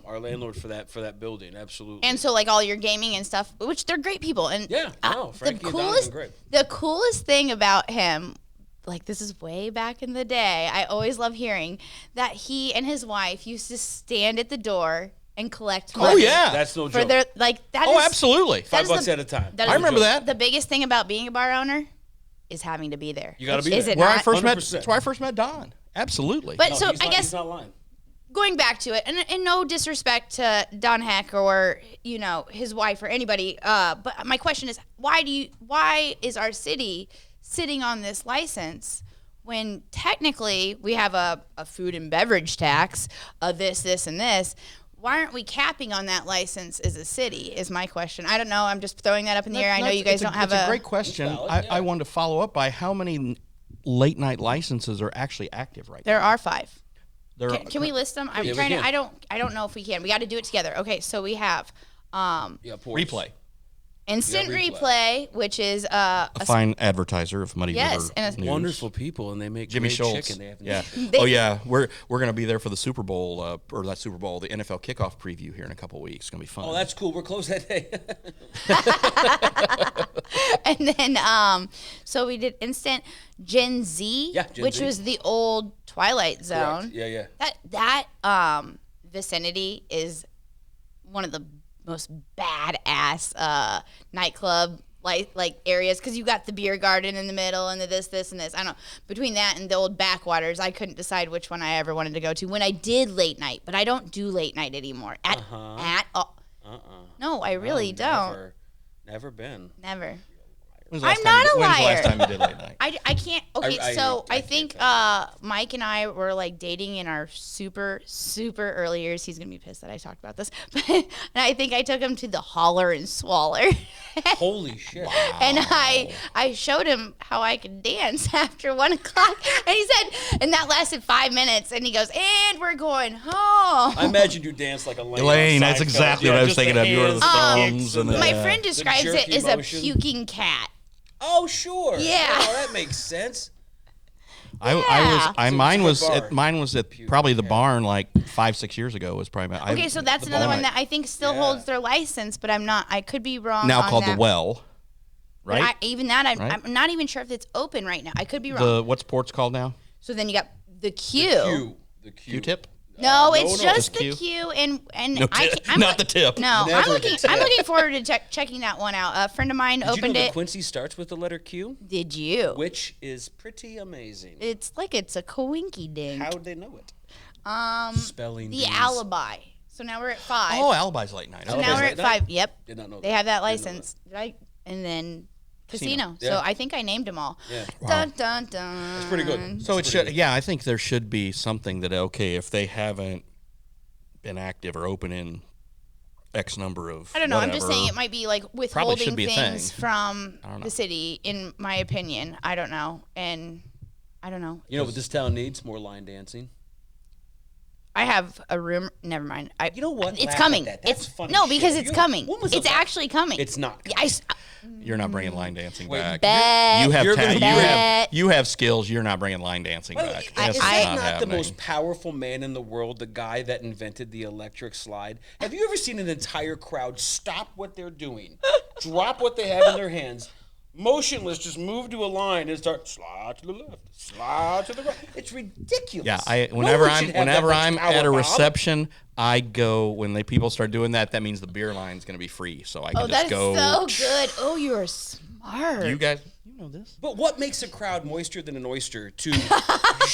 our landlord for that building. Absolutely. And so, like, all your gaming and stuff, which they're great people. And Frankie and Donovan, great. The coolest thing about him, like, this is way back in the day, I always love hearing that he and his wife used to stand at the door and collect money. Oh yeah, that's no For joke. their, like, that oh is, absolutely. $5 at a time. that is I remember that. The biggest thing about being a bar owner is having to be there. You gotta be Is there. it Where not? I first met. 100%. That's where I first met Don. Absolutely. But No, so he's I not- guess he's not lying. going back to it, and no disrespect to Don Heck or his wife or anybody, but my question is, why is our city sitting on this license when technically we have a food and beverage tax, this, and this? Why aren't we capping on that license as a city, is my question. I don't know. I'm just throwing that up in the air. I know you guys don't have It's a great question. valid, I wanted to follow up by how many late night licenses are actually active right now. There are 5. There are- Can we list them? I'm Yeah, we trying to. can. I don't know if we can. We got to do it together. Okay, so we have Ports. replay? Instant Yeah, Replay, which is A fine advertiser of Muddy Yes, River and a- News. Wonderful people, and they make Jimmy great Schultz. chicken. They have Yeah. They- Oh yeah. We're gonna be there for the Super Bowl or not Super Bowl, the NFL kickoff preview here in a couple weeks. It's gonna be fun. Oh, that's cool. We're closed that day. and then so we did Instant Gen Z, Yeah, Gen which Z. was the old Twilight Zone. Correct. Yeah. That vicinity is one of the most badass nightclub like areas, because you got the beer garden in the middle and the this and this. I don't know, between that and the old backwaters, I couldn't decide which one I ever wanted to go to when I did late night, but I don't do late night anymore at all. No, I really don't. Never been. Never. When's the last I'm time not you- a When's the liar. last time you did late night? I can't. Okay, I think can't Mike and I were like dating in our super early years. He's gonna be pissed that I talked about this, but and I think I took him to the Holler and Swaller, Holy shit. and I showed him how I could dance after 1 o'clock, and he said, and that lasted 5 minutes, and he goes, and we're going home. I imagine you dance like Elaine, that's exactly what I was thinking of. You were the thumbs and the My friend describes it jerky as a motion. puking cat. Oh, sure. Yeah. Oh, that makes sense. Mine was bar. at probably the barn like 5-6 years ago was probably my, Okay, so that's the another barn one that I think still holds their license, but I could be wrong. now on called that. the Well, But right? I'm not even sure if it's open right now. I could be wrong. What's ports called now? So then you got the Q. The Q. Q-tip? No, No, it's no, just the the Q. Q, and No tip. Not the tip. No, Never the tip. I'm looking forward to checking that one out. A friend of mine Did you opened know it. that Quincy starts with the letter Q? Did you? Which is pretty amazing. It's like it's a coinky dink. How'd they know it? Spelling The bees. Alibi. So now we're at 5. Oh, Alibi's late night. so Okay. now we're late at night? 5. Yep. Did not know They that. have that Didn't know license, right? And then Casino. Yeah. So I think I named them all. Yeah. Dun dun dun. That's pretty good. So it should, yeah, I think there should be something that, okay, if they haven't been active or open in X number of I don't know. I'm just whatever, saying it might be like should withholding be a things thing. from don't know. the city, in my opinion. I don't know. And I don't know. You know what this town needs? More line dancing. I have a room. Never mind. You know what? It's Laugh at coming. that. That's It's funny no, shit. because it's You- coming. when was the It's last- actually coming. It's not. Yeah, You're not bringing line dancing Wait, back. bet. You have You're ta- gonna you bet. have you have skills. You're not bringing line dancing By the back. way, That's is I- that not not the happening. most powerful man in the world, the guy that invented the electric slide? Have you ever seen an entire crowd stop what they're doing, drop what they have in their hands, motionless, just move to a line and start slide to the left, slide to the right? It's ridiculous. Yeah, No whenever one should have that whenever much I'm power, at a Bob. reception, I go when people start doing that. That means the beer line's going to be free, so I can Oh, just that's go. so good. Oh, you are smart. You guys, you know this. But what makes a crowd moister than an oyster to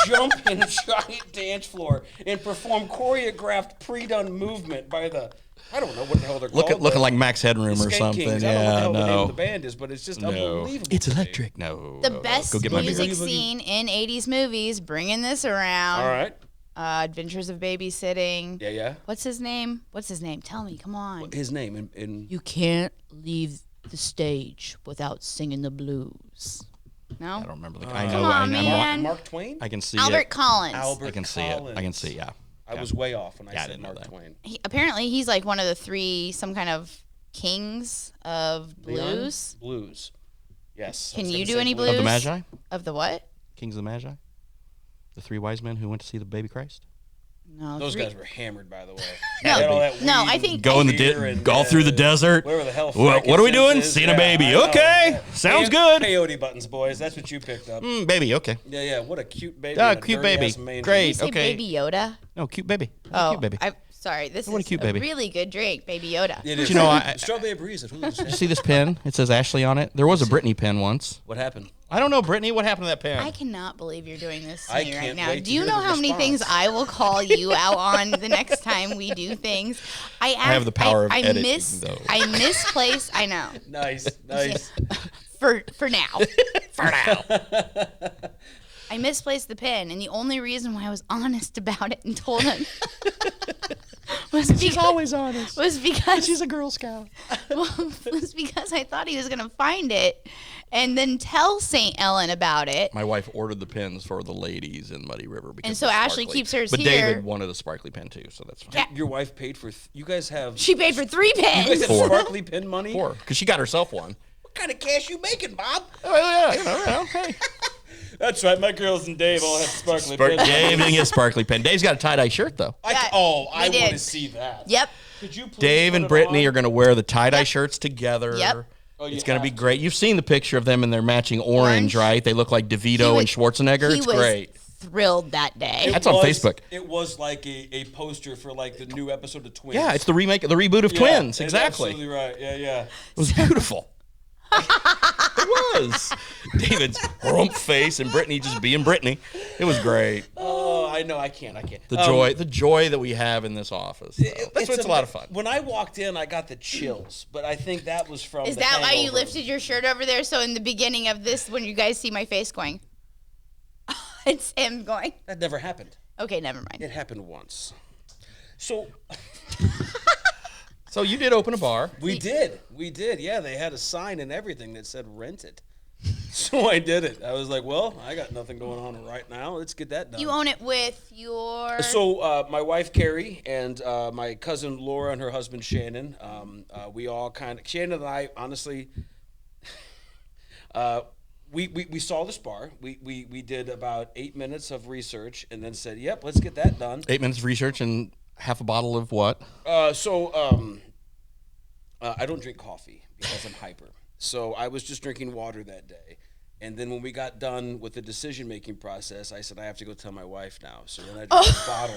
jump in a giant dance floor and perform choreographed, pre-done movement by the, I don't know what the hell they're called. Looking like Max Headroom or Skank something. Kings. I don't know what the Yeah, hell the name no. of the band is, but it's just unbelievable. It's to me. electric. No. The no, no. best Go get my music beer. scene in 80s movies, bringing this around. All right. Adventures of Babysitting. Yeah. What's his name? Tell me. Come on. His name in You can't leave the stage without singing the blues. No? I don't remember the. I know. Come on, I, man. Mark Twain. I can see Albert it. Collins. Albert I can see Collins. it. I can see. Yeah. I was way off when I Yeah, I said didn't know Mark that. Twain. Apparently, he's like one of the 3, some kind of kings of Leon? blues. Blues. Yes. Can you do any blues? Of the Magi? Of the what? Kings of the Magi? The 3 wise men who went to see the baby Christ? No. Those guys were hammered, by the way. No, I think Go in go through the desert. Wherever the hell. What are we doing? Is. Seeing a baby. Okay. Sounds good. Peyote buttons, boys. That's what you picked up. Baby, okay. Yeah. What a cute baby. Cute baby. Great. Did you say Baby Yoda? No, cute baby. Oh, Cute baby. Sorry, this What a is cute a baby. really good drink, Baby Yoda. It is. You know, Strawberry breeze. At Hooligans. Did you see this pin? It says Ashley on it. There was a Brittany pin once. What happened? I don't know, Brittany. What happened to that pin? I cannot believe you're doing this to I me right can't now. wait to Do you hear know the how many response. things I will call you out on the next time we do things? I have the power of editing, though. I misplace. I know. Nice. For now. For now. I misplaced the pin, and the only reason why I was honest about it and told him was because She's always honest. was because She's a Girl Scout. was because I thought he was gonna find it and then tell St. Ellen about it. My wife ordered the pins for the ladies in Muddy River because And so they're Ashley sparkly. keeps hers but here. David wanted a sparkly pin too, so that's fine. Yeah. Your wife paid for. You guys have. She paid for 3 You guys pins. have 4. sparkly pin money. 4, because she got herself one. What kind of cash you making, Bob? Oh yeah, hey. That's right. My girls and Dave all have sparkly Dave pins. didn't get a sparkly pin. Dave's got a tie-dye shirt though. Yeah, I we want to did. see that. Yep. Could you please Dave put and it Brittany on? are going to wear the tie-dye Yep. shirts together. Yep. Oh, you It's going to be have great. You've seen the picture of them in their matching orange, Orange. right? They look like DeVito and Schwarzenegger. He It's was great. thrilled that day. It That's on Facebook. It was like a poster for like the new episode of Twins. Yeah, it's the reboot of Yeah, Twins. that's Exactly. Absolutely right. Yeah. It was beautiful. It was. David's rump face and Brittany just being Brittany. It was great. Oh, I know. I can't. The joy that we have in this office. It's a lot of fun. When I walked in, I got the chills, but I think that was from. Is the that why you hangover. lifted your shirt over there? So in the beginning of this, when you guys see my face going, it's him going. That never happened. Okay, never mind. It happened once. So So you did open a bar. we did. Yeah, they had a sign and everything that said "rent it." So I did it. I was like, well, I got nothing going on right now. Let's get that done. You own it with your. So my wife Carrie and my cousin Laura and her husband Shannon, we all Shannon and I honestly, we saw this bar. We did about 8 minutes of research and then said, yep, let's get that done. 8 minutes of research and half a bottle of what? I don't drink coffee because I'm hyper. So I was just drinking water that day. And then when we got done with the decision-making process, I said, I have to go tell my wife now. So then I drank a bottle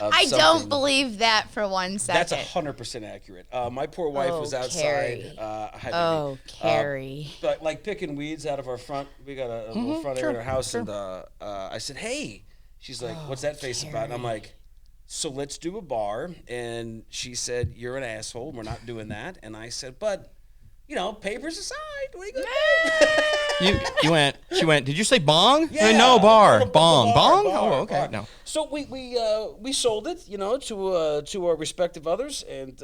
of I something. don't believe that for 1 second. That's 100% accurate. My poor wife was outside. Carrie. I had to Oh, Carrie. but like picking weeds out of our front. We got a little front area in our house, and I said, "Hey," she's like, "What's that face about?" And I'm like, "So let's do a bar." And she said, "You're an asshole. We're not doing that." And I said, "But, papers aside, what are you gonna do?" She went, did you say bong? Yeah. No, bar. No, Bong. bar, Bong? Oh, okay. bar. No. So we sold it, to our respective others, and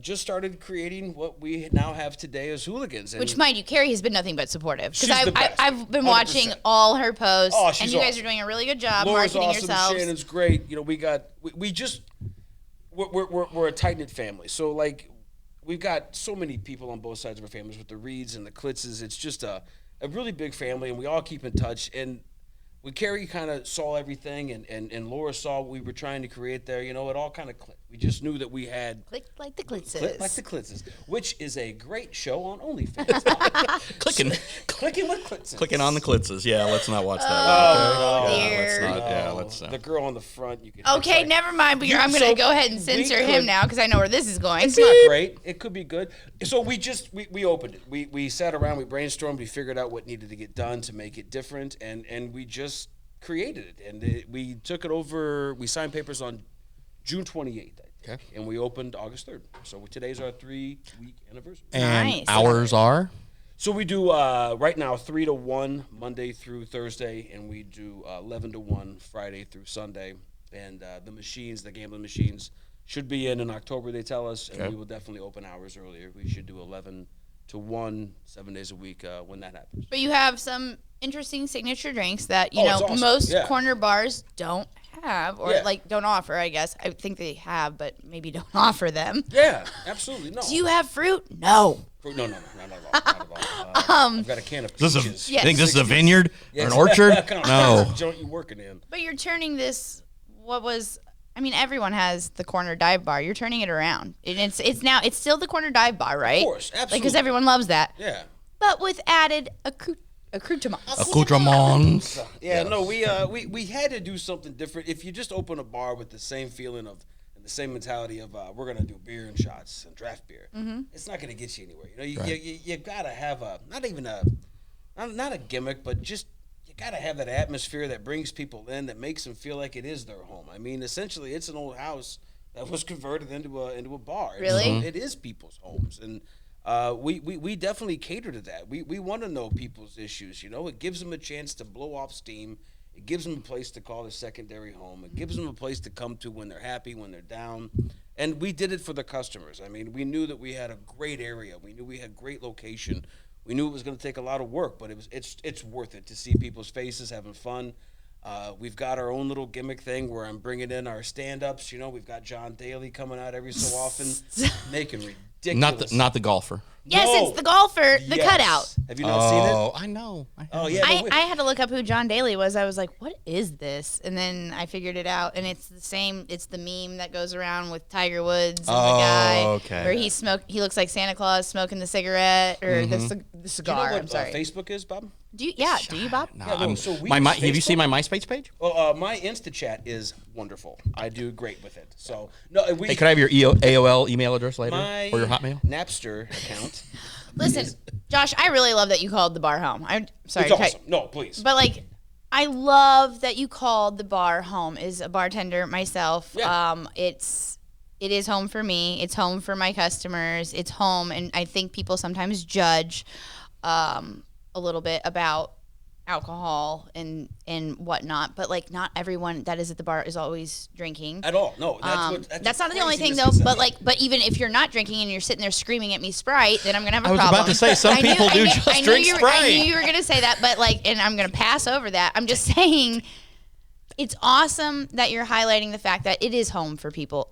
just started creating what we now have today as Hooligans. And Which, mind you, Carrie has been nothing but supportive. Because She's the best. I've been 100%. watching all her posts, Oh, and she's you guys awesome. are doing a really good job Laura's marketing awesome. yourselves. Shannon's great. We're a tight knit family. So like, we've got so many people on both sides of our families with the Reeds and the Klitzes. It's just a really big family, and we all keep in touch. And when Carrie kind of saw everything, and Laura saw what we were trying to create there, it all kind of clicked. We just knew that we had Click like the Klitzes. Click like the Klitzes, which is a great show on OnlyFans. Clicking with Klitzes. Clicking on the Klitzes. Yeah, let's not watch that Oh, one. Okay? dear. Yeah, let's not. Yeah, let's. The girl on the front. You can. Okay, never mind. But I'm going to go ahead and censor him now because I know where this is going. It's not great. It could be good. So we opened it. We sat around, we brainstormed, we figured out what needed to get done to make it different, and we just created it. And we took it over. We signed papers on June 28th, I think, and we opened August 3rd. So today's our 3-week anniversary. And Nice. hours are? So we do right now 3 to 1 Monday through Thursday, and we do 11 to 1 Friday through Sunday. And the gambling machines, should be in October, they tell us, and we will definitely open hours earlier. We should do 11 to 1, 7 days a week when that happens. But you have some interesting signature drinks that, Oh, it's awesome. most Yeah. corner bars don't have or, don't offer, I guess. I think they have, but maybe don't offer them. Yeah, absolutely. No. Do you have fruit? No. No, not at all. I've got a can of peaches. You think this is a vineyard or an orchard? No. Joint you working in. But you're turning this. Everyone has the corner dive bar. You're turning it around, and it's still the corner dive bar, right? Of course, absolutely. Because everyone loves that. Yeah. But with added accoutrements. Yeah, no, we had to do something different. If you just open a bar with the same feeling of and the same mentality of we're gonna do beer and shots and draft beer, it's not gonna get you anywhere. You gotta have not a gimmick, but just you gotta have that atmosphere that brings people in, that makes them feel like it is their home. I mean, essentially, it's an old house that was converted into a bar. Really, it is people's homes, and we definitely cater to that. We want to know people's issues. It gives them a chance to blow off steam. It gives them a place to call their secondary home. It gives them a place to come to when they're happy, when they're down. And we did it for the customers. I mean, we knew that we had a great area. We knew we had great location. We knew it was going to take a lot of work, but it's worth it to see people's faces having fun. We've got our own little gimmick thing where I'm bringing in our stand-ups. We've got John Daly coming out every so often, making ridiculous. Not the golfer. Yes, no. It's the golfer, the cutout. Have you not seen it? Oh, I know. I had to look up who John Daly was. I was like, what is this? And then I figured it out, and it's the same. It's the meme that goes around with Tiger Woods and the guy where he looks like Santa Claus smoking the cigarette or the cigar. Do you know I'm sorry. Facebook is, Bob? Do you, Bob? No, have you seen my MySpace page? Well, my InstaChat is wonderful. I do great with it. So hey, could I have your AOL email address later or your Hotmail? Napster account. Listen, Josh, I really love that you called the bar home. I'm sorry. It's awesome. No, please. But I love that you called the bar home. As a bartender myself, it is home for me. It's home for my customers. It's home, and I think people sometimes judge a little bit about alcohol and whatnot, but not everyone that is at the bar is always drinking at all. No, that's not the only thing though. But even if you're not drinking and you're sitting there screaming at me Sprite, then I'm gonna have a problem. I was about to say some people do just drink Sprite. I knew you were gonna say that, but and I'm gonna pass over that. I'm just saying, it's awesome that you're highlighting the fact that it is home for people.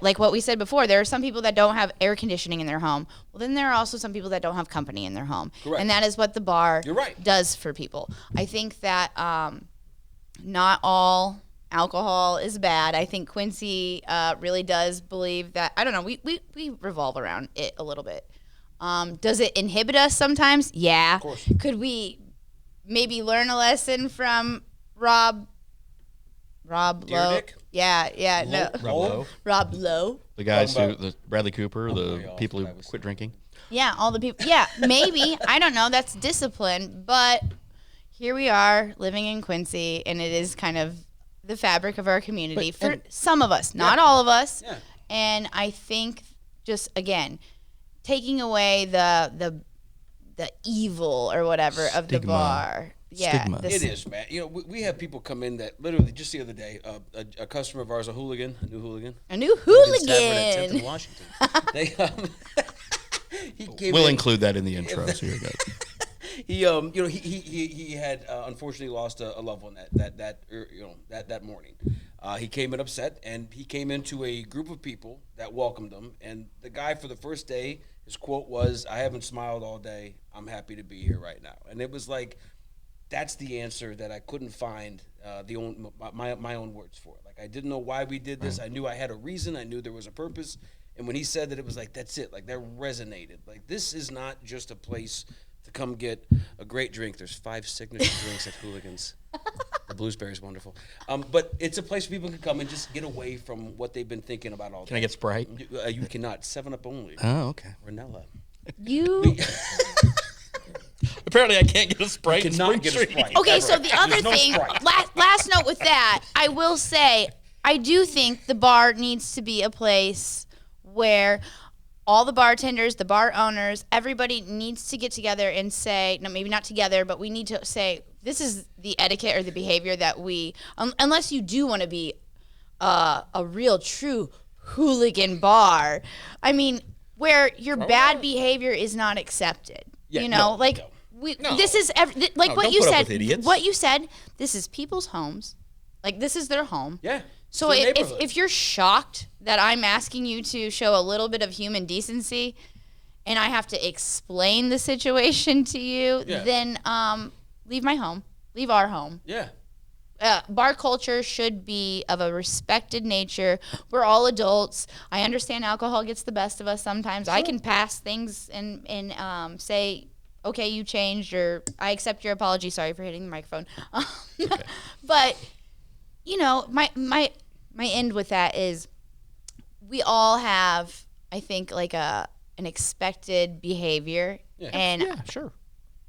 Like what we said before, there are some people that don't have air conditioning in their home. Well, then there are also some people that don't have company in their home. Correct. And that is what the bar does for people. I think that not all alcohol is bad. I think Quincy really does believe that, I don't know, we revolve around it a little bit. Does it inhibit us sometimes? Yeah. Of course. Could we maybe learn a lesson from Rob Lowe? Rob Lowe. The guys the Bradley Cooper, the people who quit drinking. Yeah, all the people. Yeah, maybe. I don't know. That's discipline. But here we are living in Quincy, and it is kind of the fabric of our community for some of us, not all of us. Yeah. And I think just, again, taking away the evil or whatever of the bar. Yeah, it is, man. We have people come in that literally just the other day, a customer of ours, a new hooligan. A new hooligan. In 10th and Washington. We'll include that in the intro. So you're good. He had unfortunately lost a loved one that morning. He came in upset, and he came into a group of people that welcomed him. And the guy, for the first day, his quote was, "I haven't smiled all day. I'm happy to be here right now." And it was like, that's the answer that I couldn't find my own words for. I didn't know why we did this. I knew I had a reason. I knew there was a purpose. And when he said that, it was like, that's it. That resonated. This is not just a place to come get a great drink. There's 5 signature drinks at Hooligans. The Bluesberry is wonderful. But it's a place where people can come and just get away from what they've been thinking about all day. Can I get Sprite? You cannot. 7-Up only. Oh, okay. Ranella. Apparently, I can't get a Sprite. You cannot get a Sprite. Okay, ever. so the other thing, last note with that, I will say, I do think the bar needs to be a place where all the bartenders, the bar owners, everybody needs to get together and say, no, maybe not together, but we need to say, this is the etiquette or the behavior that we, unless you do want to be a real, true hooligan bar, I mean, where your bad behavior is not accepted. Yeah, this is what you said. What you said. This is people's homes. This is their home. Yeah. So if you're shocked that I'm asking you to show a little bit of human decency, and I have to explain the situation to you, then leave my home. Leave our home. Yeah. Bar culture should be of a respected nature. We're all adults. I understand alcohol gets the best of us sometimes. Sure. I can pass things and say, okay, you changed, or I accept your apology. Sorry for hitting the microphone. Okay. But, you know, my end with that is we all have, I think, like an expected behavior. Yeah. And Yeah, sure.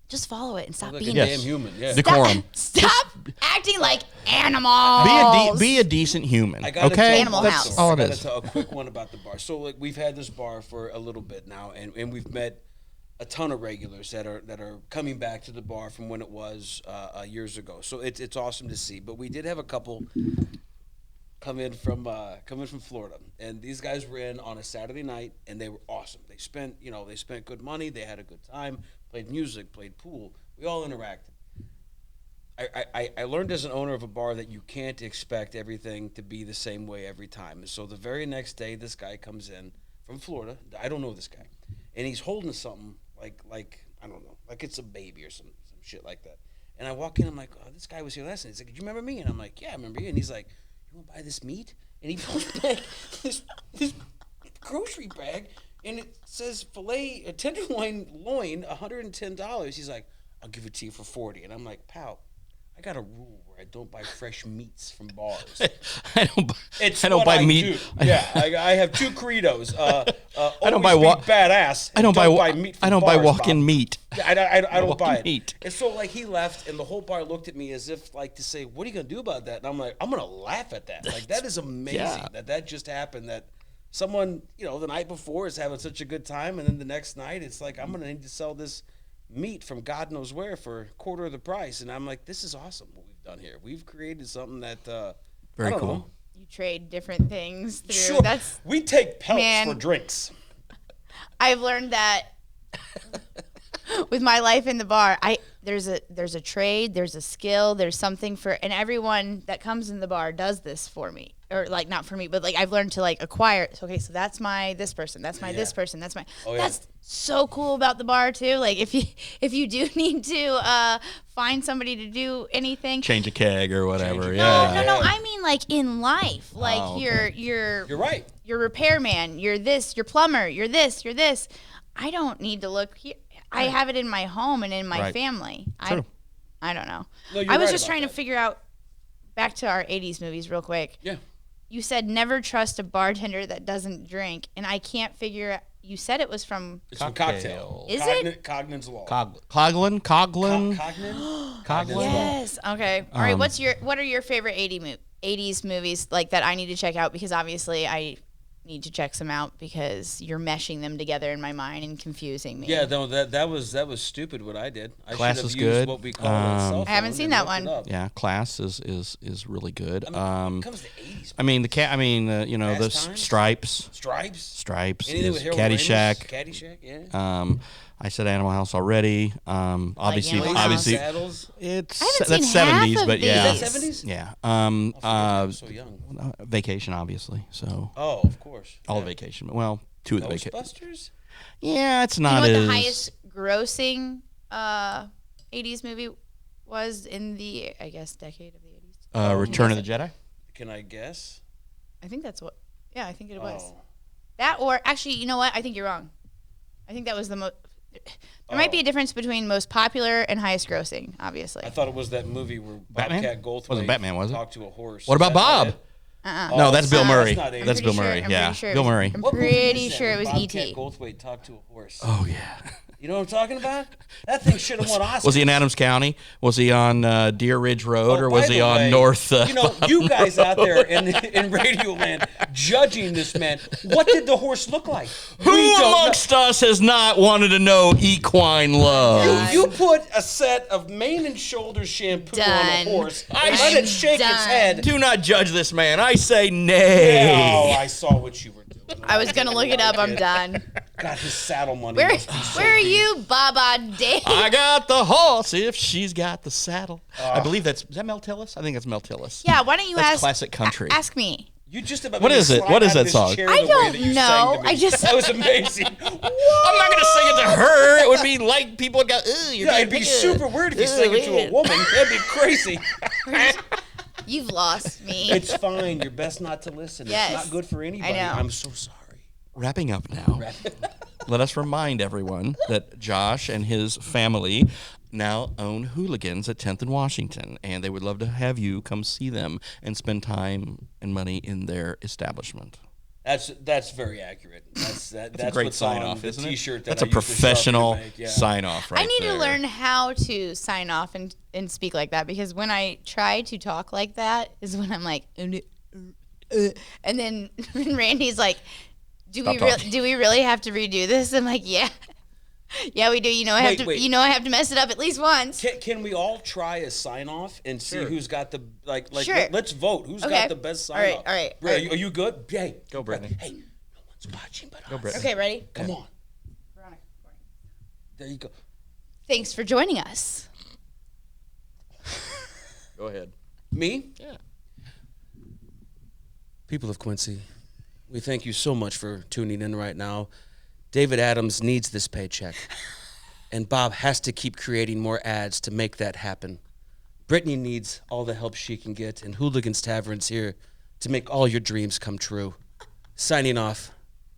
just follow it and stop like being a damn human. Yeah. Decorum. Stop acting like animals. Be a decent human. I gotta okay, Animal that's House. all I it gotta is. tell a quick one about the bar. So like we've had this bar for a little bit now, and we've met a ton of regulars that are coming back to the bar from when it was years ago. So it's awesome to see. But we did have a couple come in from Florida, and these guys were in on a Saturday night, and they were awesome. They spent good money. They had a good time. Played music, played pool. We all interacted. I learned as an owner of a bar that you can't expect everything to be the same way every time. So the very next day, this guy comes in from Florida. I don't know this guy, and he's holding something like I don't know, like it's a baby or some shit like that. And I walk in, I'm like, oh, this guy was here last night. He's like, did you remember me? And I'm like, yeah, I remember you. And he's like, you want to buy this meat? And he pulls back this grocery bag, and it says filet, tenderloin loin, $110. He's like, I'll give it to you for $40. And I'm like, pal, I got a rule where I don't buy fresh meats from bars. I don't buy meat. Yeah, I have two credos. I don't buy badass. I don't buy meat. I don't buy walk-in meat. Yeah, I don't buy it. Meat. And so like he left, and the whole bar looked at me as if like to say, "What are you gonna do about that?" And I'm like, "I'm gonna laugh at that. Like that is amazing that just happened. That someone the night before is having such a good time, and then the next night it's like I'm gonna need to sell this meat from God knows where for a quarter of the price." And I'm like, this is awesome what we've done here. We've created something that very cool. Know. You trade different things through. Sure. We take pelts for drinks. I've learned that with my life in the bar. There's a trade, there's a skill, there's something for, and everyone that comes in the bar does this for me, or like not for me, but like I've learned to like acquire. Okay, so that's my this person, that's my this person, that's my. Oh, yeah. That's so cool about the bar too. Like if you do need to find somebody to do anything, change a keg or whatever. No. I mean like in life, like you're right. You're repairman. You're this. You're plumber. You're this. You're this. I don't need to look here. I have it in my home and in my family. True. I don't know. No, I was just trying to figure out, back to our 80s movies real quick. Yeah. You said never trust a bartender that doesn't drink, and I can't figure out. You said it was from... It's from Cocktail. Is it? Cognin's Law. Coughlin? Cognin? Yes. Okay. All right. What are your favorite 80s movies like that I need to check out? Because obviously I need to check some out because you're meshing them together in my mind and confusing me. Yeah, no, that was stupid what I did. I Class should have is used good. what we call a cell phone. I haven't seen that one. Yeah, Class is really good. When it comes to 80s. I mean the Stripes. Anything with Harold Caddyshack. Ramis? Caddyshack, yeah. I said Animal House already. Obviously, Saddles. that's seen 70s, half but of yeah, these. 70s? yeah. I'm so young. Vacation, obviously. So Oh, of course. all the Vacation. Well, two of the Vacation. Ghostbusters? Yeah, it's You not know what as the highest grossing 80s movie was in the, I guess, decade of the 80s? Return of the Jedi. Can I guess? I think that's what. Yeah, I think it was. Oh. That or actually, you know what? I think you're wrong. I think that was the most. There might be a difference between most popular and highest grossing, obviously. I thought it was that movie where Batman? Bobcat Goldthwait Wasn't Batman, was it? talked to a horse. What about Bob? No, that's Bill Murray. That's not it. That's Bill Murray. Yeah, Bill Murray. I'm What movie pretty is that sure it when was Bobcat E.T. Goldthwait talked to a horse. Oh yeah. You know what I'm talking about? That thing should have won Oscars. Was he in Adams County? Was he on Deer Ridge Road, or was he on North? You guys out there in Radio Land judging this man. What did the horse look like? Who amongst us has not wanted to know equine love? You put a set of mane and shoulder shampoo on Done. a horse and let it shake its Done. head. Do not judge this man. I say nay. Oh, I saw what you were doing. I was gonna look it up. I'm done. God, his saddle money. Where must be so are deep. you, Baba Dave? I got the horse if she's got the saddle. I believe is that Mel Tillis? I think it's Mel Tillis. Yeah, why don't you That's ask? classic country. Ask me. You just about What made me is it? slide What is out that of this song? chair I the way don't that you know. sang to me. I just- That was amazing. What? I'm not going to sing it to her. It would be like people would go, ooh, you're it'd be super weird if you sang it to a woman. That'd be crazy. You've lost me. It's fine. You're best not to listen. Yes. It's not good for anybody. I know. I'm so sorry. Wrapping up now, let us remind everyone that Josh and his family now own Hooligans at 10th and Washington, and they would love to have you come see them and spend time and money in their establishment. That's very accurate. That's a great sign-off, isn't it? T-shirt That's a professional sign-off right I need there. to learn how to sign off and speak like that, because when I try to talk like that is when I'm like, and then Randy's like, do we really have to redo this? I'm like, yeah. Yeah, we do. You know, I have to mess it up at least once. Can we all try a sign off and see who's got the like? Sure. Let's vote. Who's got the best sign off? All right. Are you good? Hey, go, Brittany. Hey, no one's watching but go, us. Brittany. Okay, ready? Come on. There you go. Thanks for joining us. Go ahead. Me? Yeah. People of Quincy, we thank you so much for tuning in right now. David Adams needs this paycheck, and Bob has to keep creating more ads to make that happen. Brittany needs all the help she can get, and Hooligans Tavern's here to make all your dreams come true. Signing off,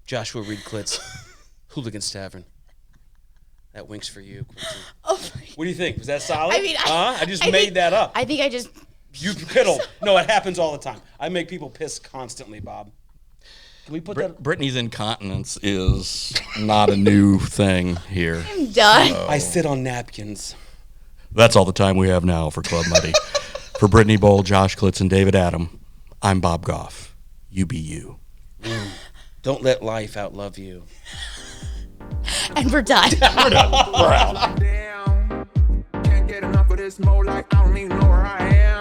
Joshua Reed Klitz, Hooligans Tavern. That wink's for you, Quincy. Oh What do you think? Was that solid? I mean, I just made that up. I think I just... You piddled. No, it happens all the time. I make people piss constantly, Bob. Can we put that? Brittany's incontinence is not a new thing here. I'm done. I sit on napkins. That's all the time we have now for Club Muddy. For Brittany Boll, Josh Klitz, and David Adam, I'm Bob Gough. You be you. Don't let life outlove you. And we're done. We're done. We're out. Damn, can't get enough of this mode, like I don't even know where I am.